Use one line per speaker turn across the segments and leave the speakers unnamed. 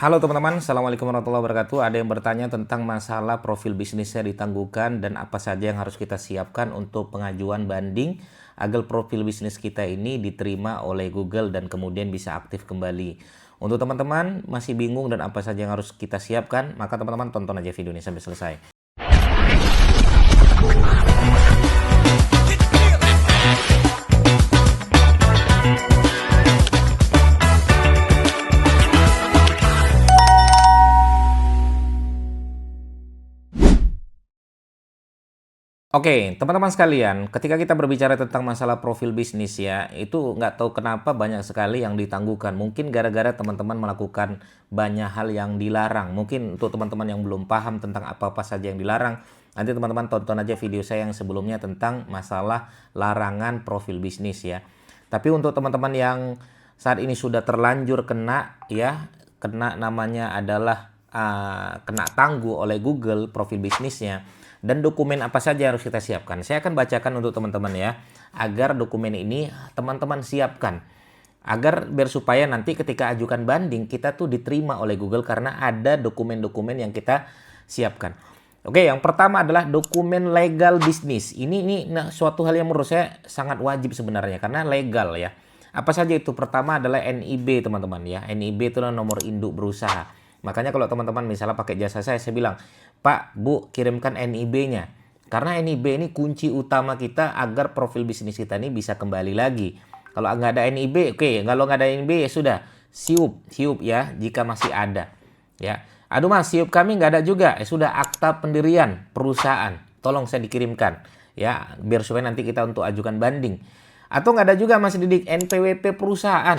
Halo teman-teman, Assalamualaikum warahmatullahi wabarakatuh. Ada yang bertanya tentang masalah profil bisnisnya ditangguhkan dan apa saja yang harus kita siapkan untuk pengajuan banding agar profil bisnis kita ini diterima oleh Google dan kemudian bisa aktif kembali. Untuk teman-teman masih bingung dan apa saja yang harus kita siapkan, maka teman-teman tonton aja video ini sampai selesai. Oke, teman-teman sekalian, ketika kita berbicara tentang masalah profil bisnis ya, itu nggak tahu kenapa banyak sekali yang ditangguhkan. Mungkin gara-gara teman-teman melakukan banyak hal yang dilarang. Mungkin untuk teman-teman yang belum paham tentang apa-apa saja yang dilarang, nanti teman-teman tonton aja video saya yang sebelumnya tentang masalah larangan profil bisnis ya. Tapi untuk teman-teman yang saat ini sudah terlanjur kena ya, kena namanya adalah kena tangguh oleh Google profil bisnisnya. Dan dokumen apa saja harus kita siapkan. Saya akan bacakan untuk teman-teman ya, agar dokumen ini teman-teman siapkan. Agar biar supaya nanti ketika ajukan banding kita tuh diterima oleh Google karena ada dokumen-dokumen yang kita siapkan. Oke, yang pertama adalah dokumen legal bisnis. Ini suatu hal yang menurut saya sangat wajib sebenarnya karena legal ya. Apa saja itu? Pertama adalah NIB teman-teman ya. NIB itu adalah nomor induk berusaha. Makanya kalau teman-teman misalnya pakai jasa saya bilang, Pak, Bu, kirimkan NIB-nya. Karena NIB ini kunci utama kita agar profil bisnis kita ini bisa kembali lagi. Kalau nggak ada NIB, oke. Kalau nggak ada NIB ya sudah, siup ya jika masih ada. Ya, aduh mas, siup kami nggak ada juga. Ya sudah, akta pendirian perusahaan. Tolong saya dikirimkan. Ya, biar supaya nanti kita untuk ajukan banding. Atau nggak ada juga Mas Didik, NPWP perusahaan.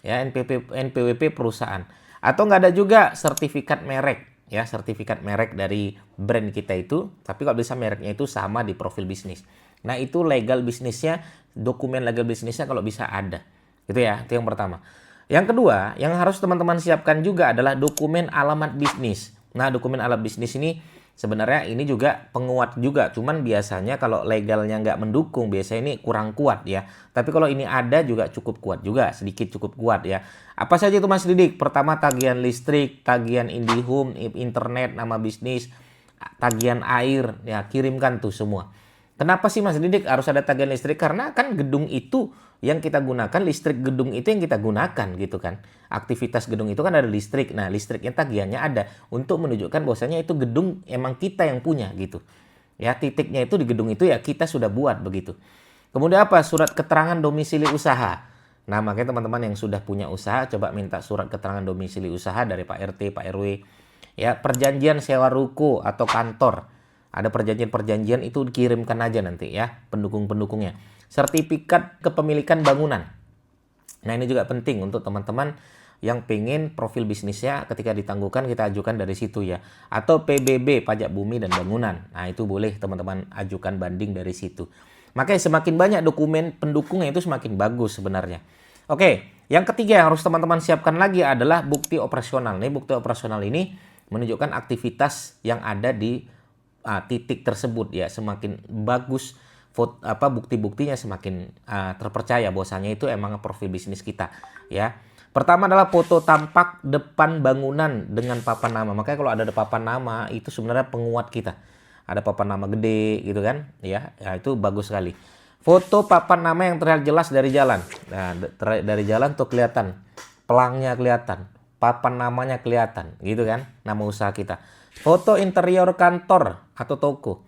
Ya, NPWP perusahaan. Atau nggak ada juga sertifikat merek. Ya, sertifikat merek dari brand kita itu, tapi kalau bisa mereknya itu sama di profil bisnis. Nah, itu legal bisnisnya, dokumen legal bisnisnya kalau bisa ada. Gitu ya, itu yang pertama. Yang kedua, yang harus teman-teman siapkan juga adalah dokumen alamat bisnis. Nah, dokumen alamat bisnis ini sebenarnya ini juga penguat juga, cuman biasanya kalau legalnya nggak mendukung, biasanya ini kurang kuat ya. Tapi kalau ini ada juga cukup kuat juga, sedikit cukup kuat ya. Apa saja itu Mas Didik? Pertama tagihan listrik, tagihan IndiHome, internet, nama bisnis, tagihan air, ya kirimkan tuh semua. Kenapa sih Mas Didik harus ada tagihan listrik? Karena kan gedung itu yang kita gunakan, listrik gedung itu yang kita gunakan gitu kan. Aktivitas gedung itu kan ada listrik. Nah, listriknya tagihannya ada untuk menunjukkan bahwasanya itu gedung emang kita yang punya gitu. Ya, titiknya itu di gedung itu ya kita sudah buat begitu. Kemudian apa? Surat keterangan domisili usaha. Nah, makanya teman-teman yang sudah punya usaha coba minta surat keterangan domisili usaha dari Pak RT, Pak RW. Ya, perjanjian sewa ruko atau kantor. Ada perjanjian-perjanjian itu dikirimkan aja nanti ya, pendukung-pendukungnya. Sertifikat kepemilikan bangunan. Nah, ini juga penting untuk teman-teman yang pengen profil bisnisnya ketika ditangguhkan kita ajukan dari situ ya. Atau PBB, pajak bumi dan bangunan. Nah, itu boleh teman-teman ajukan banding dari situ. Makanya semakin banyak dokumen pendukungnya itu semakin bagus sebenarnya. Oke, yang ketiga yang harus teman-teman siapkan lagi adalah bukti operasional. Nih, bukti operasional ini menunjukkan aktivitas yang ada di titik tersebut ya. Semakin bagus bukti-buktinya semakin terpercaya bahwasanya itu emang profil bisnis kita ya. Pertama adalah foto tampak depan bangunan dengan papan nama. Makanya kalau ada papan nama itu sebenarnya penguat kita. Ada papan nama gede gitu kan ya, itu bagus sekali. Foto papan nama yang terlihat jelas dari jalan. Nah, dari jalan tuh kelihatan, pelangnya kelihatan, papan namanya kelihatan gitu kan, nama usaha kita. Foto interior kantor atau toko.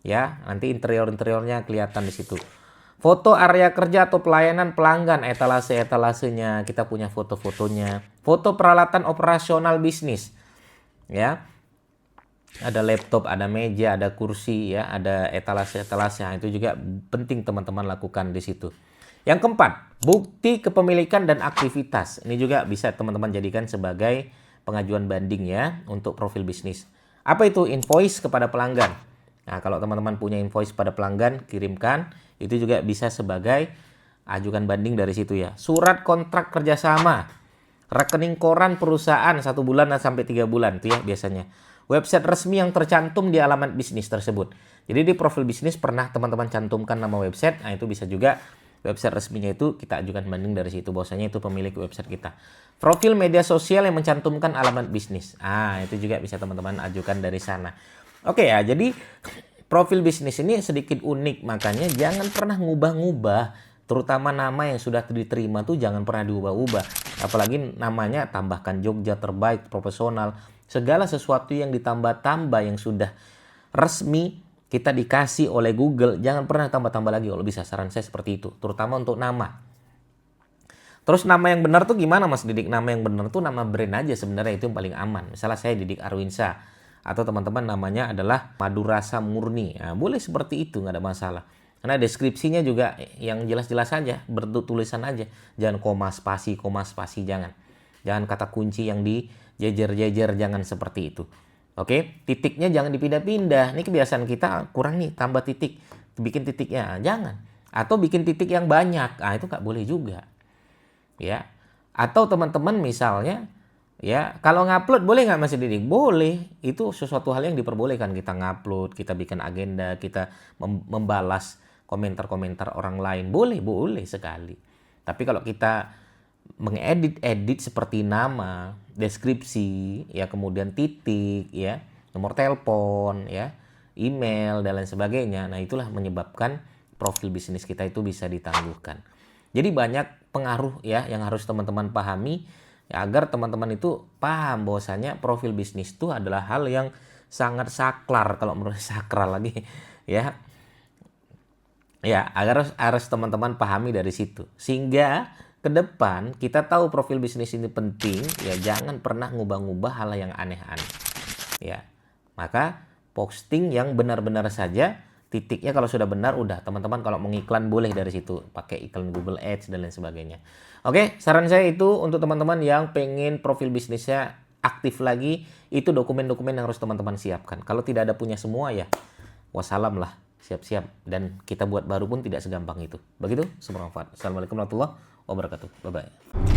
Ya, nanti interiornya kelihatan di situ. Foto area kerja atau pelayanan pelanggan, etalase-etalasenya, kita punya foto-fotonya. Foto peralatan operasional bisnis. Ya. Ada laptop, ada meja, ada kursi ya, ada etalase-etalase. Nah, itu juga penting teman-teman lakukan di situ. Yang keempat, bukti kepemilikan dan aktivitas. Ini juga bisa teman-teman jadikan sebagai pengajuan banding ya untuk profil bisnis. Apa itu? Invoice kepada pelanggan. Nah, kalau teman-teman punya invoice pada pelanggan, kirimkan. Itu juga bisa sebagai ajukan banding dari situ ya. Surat kontrak kerjasama, rekening koran perusahaan 1 bulan sampai 3 bulan itu ya biasanya. Website resmi yang tercantum di alamat bisnis tersebut. Jadi di profil bisnis pernah teman-teman cantumkan nama website, nah itu bisa juga website resminya itu kita ajukan banding dari situ, bahwasanya itu pemilik website kita. Profil media sosial yang mencantumkan alamat bisnis. Itu juga bisa teman-teman ajukan dari sana. Oke ya, jadi profil bisnis ini sedikit unik, makanya jangan pernah ngubah-ngubah. Terutama nama yang sudah diterima tuh jangan pernah diubah-ubah. Apalagi namanya tambahkan Jogja terbaik, profesional. Segala sesuatu yang ditambah-tambah yang sudah resmi kita dikasih oleh Google, jangan pernah tambah-tambah lagi kalau bisa. Saran saya seperti itu, terutama untuk nama. Terus nama yang benar tuh gimana Mas Didik? Nama yang benar tuh nama brand aja sebenarnya, itu yang paling aman. Misalnya saya Didik Arwinsa, atau teman-teman namanya adalah Madurasa Murni. Boleh seperti itu, nggak ada masalah. Karena deskripsinya juga yang jelas-jelas aja, bertulisan aja. Jangan koma spasi, jangan. Jangan kata kunci yang dijejer-jejer, jangan seperti itu. Oke, titiknya jangan dipindah-pindah. Ini kebiasaan kita kurang nih, tambah titik, bikin titiknya, jangan. Atau bikin titik yang banyak, itu nggak boleh juga. Ya, atau teman-teman misalnya, ya kalau ngupload boleh nggak Mas Didik? Boleh, itu sesuatu hal yang diperbolehkan. Kita ngupload, kita bikin agenda, kita membalas komentar-komentar orang lain, boleh sekali. Tapi kalau kita mengedit seperti nama, deskripsi, ya kemudian titik, ya nomor telepon, ya email dan lain sebagainya, nah itulah menyebabkan profil bisnis kita itu bisa ditangguhkan. Jadi banyak pengaruh ya yang harus teman-teman pahami ya, agar teman-teman itu paham bahwasanya profil bisnis itu adalah hal yang sangat saklar, kalau menurut sakral lagi ya. Ya, harus teman-teman pahami dari situ. Sehingga ke depan kita tahu profil bisnis ini penting, ya jangan pernah ngubah-ngubah hal yang aneh-aneh. Ya. Maka posting yang benar-benar saja, titiknya kalau sudah benar udah, teman-teman kalau mengiklan boleh dari situ, pakai iklan Google Ads dan lain sebagainya. Oke, saran saya itu untuk teman-teman yang pengen profil bisnisnya aktif lagi, itu dokumen-dokumen yang harus teman-teman siapkan. Kalau tidak ada punya semua ya wassalam lah. Siap-siap, dan kita buat baru pun tidak segampang itu. Begitu, semoga bermanfaat. Assalamualaikum warahmatullahi wabarakatuh. Bye-bye.